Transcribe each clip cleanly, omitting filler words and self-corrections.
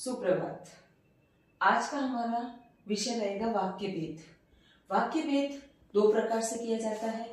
सुप्रभात। आज का हमारा विषय रहेगा वाक्य भेद। वाक्य भेद दो प्रकार से किया जाता है,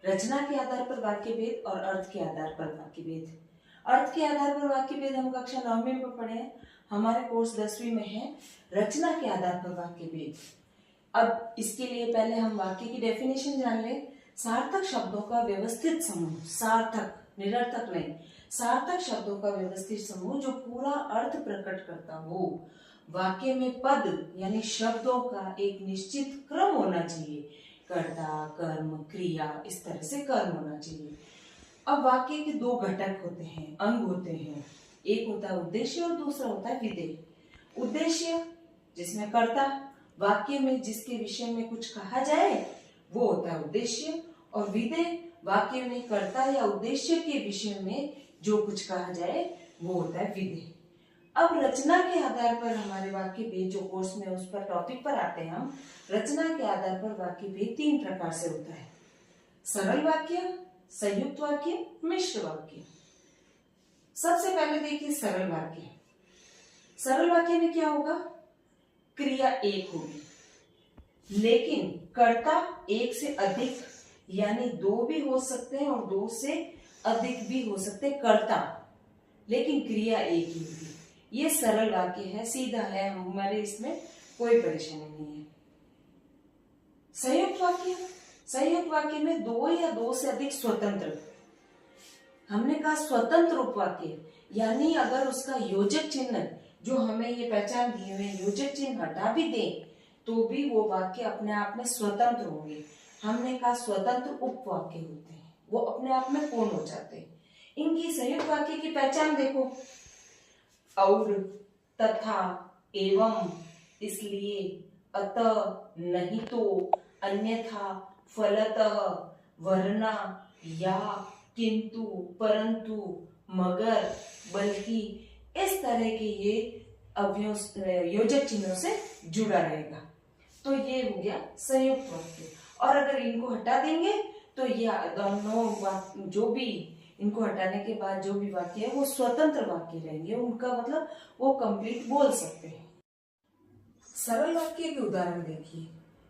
रचना के आधार पर वाक्य भेद और अर्थ के आधार पर वाक्य भेद। अर्थ के आधार पर वाक्य भेद हम कक्षा 9वीं में पढ़े हैं, हमारे कोर्स 10वीं में है रचना के आधार पर वाक्य भेद। अब इसके लिए पहले हम वाक्य की डेफिनेशन जान लें। सार्थक शब्दों का व्यवस्थित समूह, सार्थक निरर्थक नहीं, सार्थक शब्दों का व्यवस्थित समूह जो पूरा अर्थ प्रकट करता हो। वाक्य में पद यानी शब्दों का एक निश्चित क्रम होना चाहिए, कर्ता, कर्म, क्रिया, इस तरह से कर्म होना चाहिए। अब वाक्य के दो घटक होते हैं, अंग होते हैं। एक होता है उद्देश्य और दूसरा होता है विधेय। उद्देश्य जिसमें कर्ता, वाक्य में जिसके विषय में कुछ कहा जाए वो होता है उद्देश्य, और विधेय वाक्य में कर्ता या उद्देश्य के विषय में जो कुछ कहा जाए वो होता है विधेय। अब रचना के आधार पर हमारे वाक्य भेद जो कोर्स में उस पर टॉपिक पर आते हैं हम, रचना के आधार पर वाक्य भेद तीन प्रकार से होता है, सरल वाक्य, संयुक्त वाक्य, मिश्र वाक्य। सबसे पहले देखिए सरल वाक्य। सरल वाक्य में क्या होगा, क्रिया एक होगी लेकिन कर्ता एक से अधिक यानी दो भी हो सकते हैं और दो से अधिक भी हो सकते हैं कर्ता, लेकिन क्रिया एक ही होगी। ये सरल वाक्य है, सीधा है, हमारे इसमें कोई परेशानी नहीं है। संयुक्त वाक्य, संयुक्त वाक्य में दो या दो से अधिक स्वतंत्र, हमने कहा स्वतंत्र उपवाक्य, यानी अगर उसका योजक चिन्ह जो हमें ये पहचान दिए हुए योजक चिन्ह हटा भी दें तो भी वो वाक्य अपने आप में स्वतंत्र होंगे। हमने कहा स्वतंत्र उपवाक्य होते हैं, वो अपने आप में पूर्ण हो जाते हैं। इनकी संयुक्त वाक्य की पहचान देखो, और, तथा, एवं, इसलिए, अतः, नहीं तो, अन्यथा, फलतः, वरना, या, किंतु, परंतु, मगर, बल्कि, इस तरह के ये अवयव योजक चिन्हों से जुड़ा रहेगा। तो ये हो गया संयुक्त वाक्य। और अगर इनको हटा देंगे तो ये दोनों जो भी इनको हटाने के बाद जो भी वाक्य है वो स्वतंत्र वाक्य रहेंगे, उनका मतलब वो कंप्लीट बोल सकते हैं। सरल वाक्य के उदाहरण देखिए,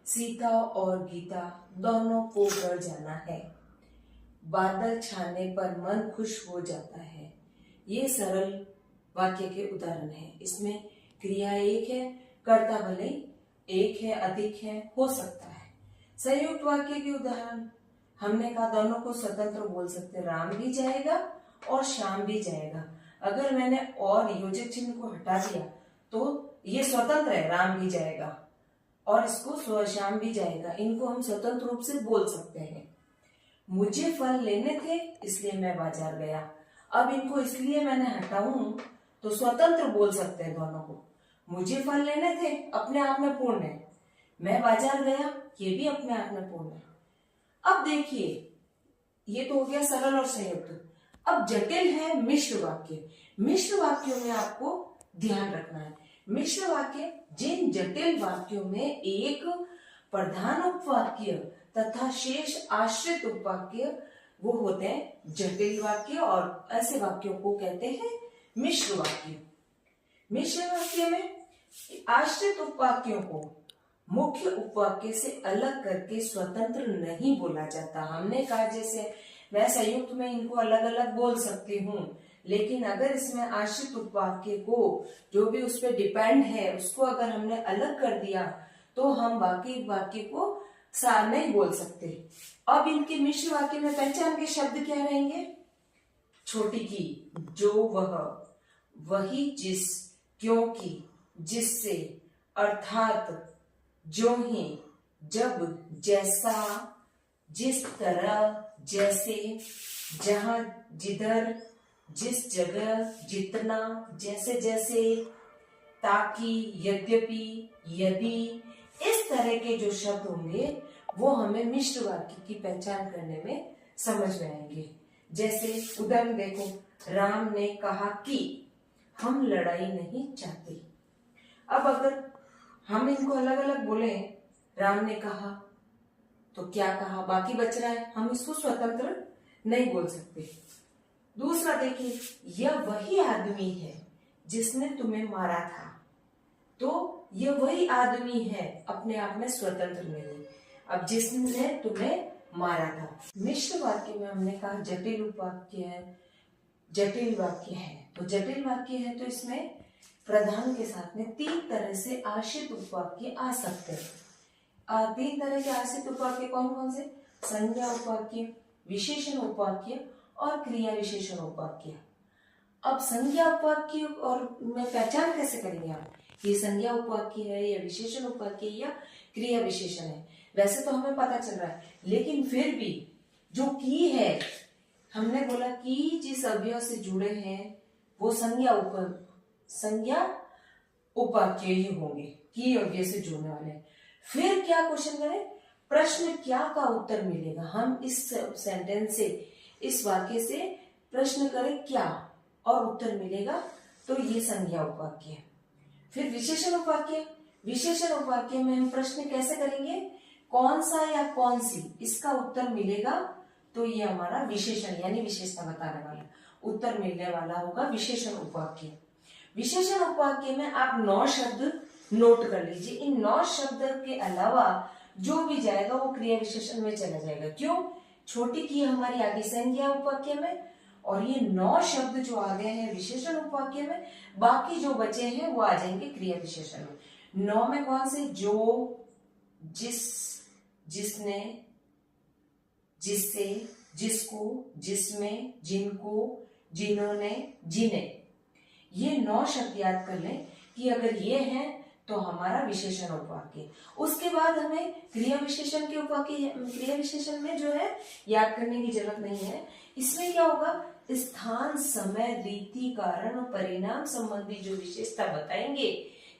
सीता और गीता दोनों को घर जाना है, बादल छाने पर मन खुश हो जाता है। ये सरल वाक्य के उदाहरण है। इसमें क्रिया एक है, कर्ता भले एक है, अधिक है, हो सकता है। संयुक्त वाक्य के उदाहरण हमने कहा दोनों को स्वतंत्र बोल सकते, राम भी जाएगा और श्याम भी जाएगा। अगर मैंने और योजक चिन्ह को हटा दिया तो ये स्वतंत्र है, राम भी जाएगा और इसको श्याम भी जाएगा, इनको हम स्वतंत्र रूप से बोल सकते हैं। मुझे फल लेने थे इसलिए मैं बाजार गया, अब इनको इसलिए मैंने हटाऊं तो स्वतंत्र बोल सकते हैं दोनों को। मुझे फल लेने थे अपने आप में पूर्ण है, मैं बाजार गया ये भी अपने आप में पूर्ण है। अब देखिए ये तो हो गया सरल और संयुक्त। अब जटिल है मिश्र वाक्य। मिश्र वाक्यों में आपको ध्यान रखना है, मिश्र वाक्य जिन जटिल वाक्यों में एक प्रधान उपवाक्य तथा शेष आश्रित उपवाक्य वो होते हैं जटिल वाक्य, और ऐसे वाक्यों को कहते हैं मिश्र वाक्य। मिश्र वाक्य में आश्रित उपवाक्यों को मुख्य उपवाक्य से अलग करके स्वतंत्र नहीं बोला जाता। हमने कहा जैसे मैं संयुक्त में इनको अलग अलग बोल सकती हूँ, लेकिन अगर इसमें आश्रित उपवाक्य को जो भी उस पर डिपेंड है उसको अगर हमने अलग कर दिया तो हम बाकी वाक्य को नहीं बोल सकते। अब इनके मिश्र वाक्य में पहचान के शब्द क्या रहेंगे, छोटी की, जो, वह, वही, जिस, क्योंकि, जिससे, अर्थात, जो ही, जब, जैसा, जिस तरह, जैसे, जहां, जिधर, जिस जगह, जितना, जैसे जैसे, ताकि, यद्यपि, यदि, इस तरह के जो शब्द होंगे वो हमें मिश्र वाक्य की पहचान करने में समझ में आएंगे। जैसे उदाहरण देखो, राम ने कहा कि हम लड़ाई नहीं चाहते। अब अगर हम इनको अलग अलग बोले, राम ने कहा तो क्या कहा बाकी बच रहा है, हम इसको स्वतंत्र नहीं बोल सकते। दूसरा देखिए, यह वही आदमी है जिसने तुम्हें मारा था। तो ये वही आदमी है अपने आप में स्वतंत्र नहीं, अब जिसने तुम्हें मारा था। मिश्र वाक्य में हमने कहा जटिल उपवाक्य है, जटिल वाक्य है। तो जटिल वाक्य है तो इसमें प्रधान के साथ में 3 तरह से आश्रित उपवाक्य आ सकते हैं। 3 तरह के आश्रित उपवाक्य कौन कौन से? संज्ञा उपवाक्य, विशेषण उपवाक्य और क्रिया विशेषण उपवाक्य। अब संज्ञा उपवाक्य और में पहचान कैसे करेंगे आप, ये संज्ञा उपवाक्य है या विशेषण उपवाक्य या क्रिया विशेषण है? वैसे तो हमें पता चल रहा है, लेकिन फिर भी जो की है, हमने बोला कि जिस अवयव से जुड़े हैं वो संज्ञा उपवाक्य ही होंगे, की अवयव से जुड़ने वाले। फिर क्या क्वेश्चन करें, प्रश्न क्या का उत्तर मिलेगा। हम इस सेंटेंस से, इस वाक्य से प्रश्न करें क्या और उत्तर मिलेगा, तो ये संज्ञा उपवाक्य है। फिर विशेषण उपवाक्य, विशेषण उपवाक्य में हम प्रश्न कैसे करेंगे, कौन सा या कौन सी, इसका उत्तर मिलेगा तो ये हमारा विशेषण यानी विशेषता बताने वाला उत्तर मिलने वाला होगा विशेषण उपवाक्य। विशेषण उपवाक्य में आप 9 शब्द नोट कर लीजिए। इन 9 शब्द के अलावा जो भी जाएगा वो क्रिया विशेषण में चला जाएगा। क्यों? छोटी की हमारी आगे संज्ञा उपवाक्य में, और ये 9 शब्द जो आ गए हैं विशेषण उपवाक्य में, बाकी जो बचे हैं वो आ जाएंगे क्रिया विशेषण में। 9 में कौन से? जो, जिस, जिसने, जिससे, जिसको, जिसमें, जिनको, जिन्होंने, जिन्हें। ये 9 शब्द याद कर लें कि अगर ये है तो हमारा विशेषण उपवाक्य। उसके बाद हमें क्रिया विशेषण के उपवाक्य, क्रिया विशेषण में जो है याद करने की जरूरत नहीं है। इसमें क्या होगा, स्थान, समय, रीति, कारण और परिणाम संबंधी जो विशेषता बताएंगे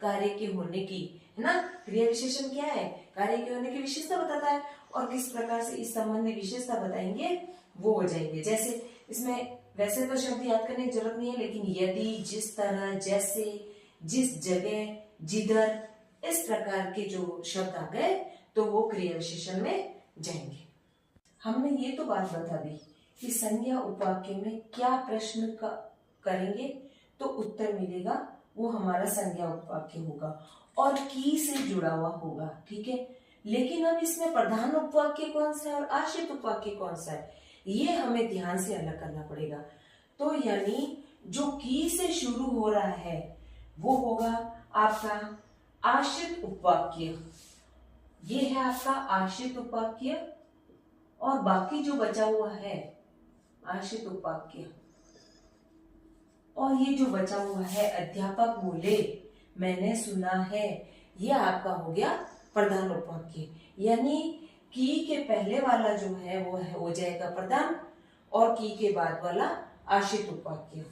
कार्य के होने की, है ना। क्रिया विशेषण क्या है, कार्य के होने की विशेषता बताता है, और किस प्रकार से इस संबंधी विशेषता बताएंगे वो हो जाएंगे। जैसे इसमें वैसे तो शब्द याद करने की जरूरत नहीं है, लेकिन यदि, जिस तरह, जैसे, जिस जगह, जिधर, इस प्रकार के जो शब्द आ गए तो वो क्रिया विशेषण में जाएंगे। हमने ये तो बात बता दी कि संज्ञा उपवाक्य में क्या प्रश्न करेंगे तो उत्तर मिलेगा वो हमारा संज्ञा उपवाक्य होगा और की से जुड़ा हुआ होगा, ठीक है। लेकिन अब इसमें प्रधान उपवाक्य कौन सा है और आश्रित उपवाक्य कौन सा है, ये हमें ध्यान से अलग करना पड़ेगा। तो यानी जो की से शुरू हो रहा है वो होगा आपका आश्रित उपवाक्य, ये है आपका आश्रित उपवाक्य, और बाकी जो बचा हुआ है आश्रित उपवाक्य, और ये जो बचा हुआ है अध्यापक बोले, मैंने सुना है, ये आपका हो गया प्रधान उपवाक्य। यानी की के पहले वाला जो है वो हो जाएगा प्रधान, और की के बाद वाला आश्रित उपवाक्य।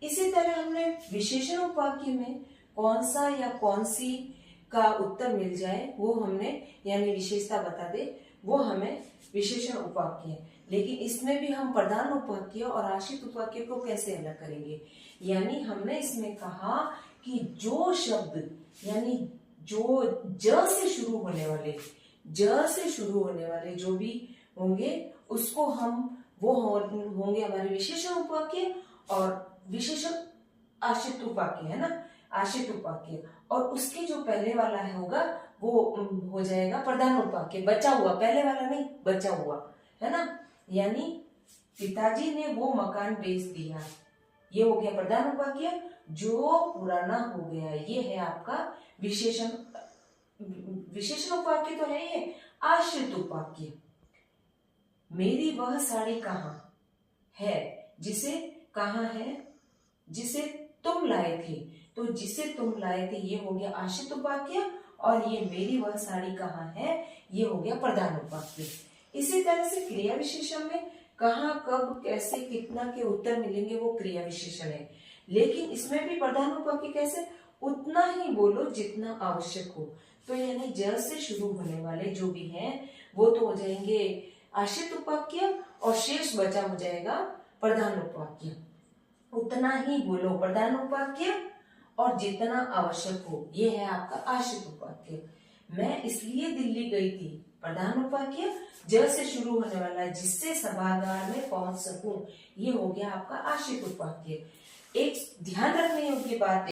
इसी तरह हमने विशेषण उपवाक्य में कौन सा या कौन सी का उत्तर मिल जाए वो हमने, यानी विशेषता बता दे, वो हमें विशेषण उपवाक्य है। लेकिन इसमें भी हम प्रधान उपवाक्य और आश्रित उपवाक्य को कैसे अलग करेंगे, यानी हमने इसमें कहा कि जो शब्द, यानी जो ज से शुरू होने वाले, ज से शुरू होने वाले जो भी होंगे उसको हम, वो होंगे हमारे विशेषण उपवाक्य और विशेषण आश्रित उपवाक्य, है ना, आश्रित उपवाक्य, और उसके जो पहले वाला है होगा वो हो जाएगा प्रधान उपवाक्य, बचा हुआ, पहले वाला नहीं, बचा हुआ, है ना। यानी पिताजी ने वो मकान बेच दिया, ये हो गया प्रधान उपवाक्य। जो पुराना हो गया, ये है आपका विशेषण, विशेषण उपवाक्य तो है ये आश्रित उपवाक्य। मेरी वह साड़ी कहाँ है, जिसे, कहाँ है, जिसे तुम लाए थे, तो जिसे तुम लाए थे ये हो गया आश्रित उपवाक्य, और ये मेरी वह साड़ी कहाँ है ये हो गया प्रधान उपवाक्य। इसी तरह से क्रिया विशेषण में कहाँ, कब, कैसे, कितना के उत्तर मिलेंगे वो क्रिया विशेषण है। लेकिन इसमें भी प्रधान उपवाक्य कैसे, उतना ही बोलो जितना आवश्यक हो। तो यानी ज से शुरू होने वाले जो भी हैं वो तो हो जाएंगे आश्रित उपवाक्य, और शेष बचा हो जाएगा प्रधान उपवाक्य। उतना ही बोलो प्रधान उपवाक्य, और जितना आवश्यक हो, ये है आपका आश्रित उपवाक्य। मैं इसलिए दिल्ली गई थी, प्रधान उपवाक्य, ज से शुरू होने वाला है, जिससे सभागार में पहुंच सकूं, ये हो गया आपका आश्रित उपवाक्य। एक ध्यान रखने योग्य बात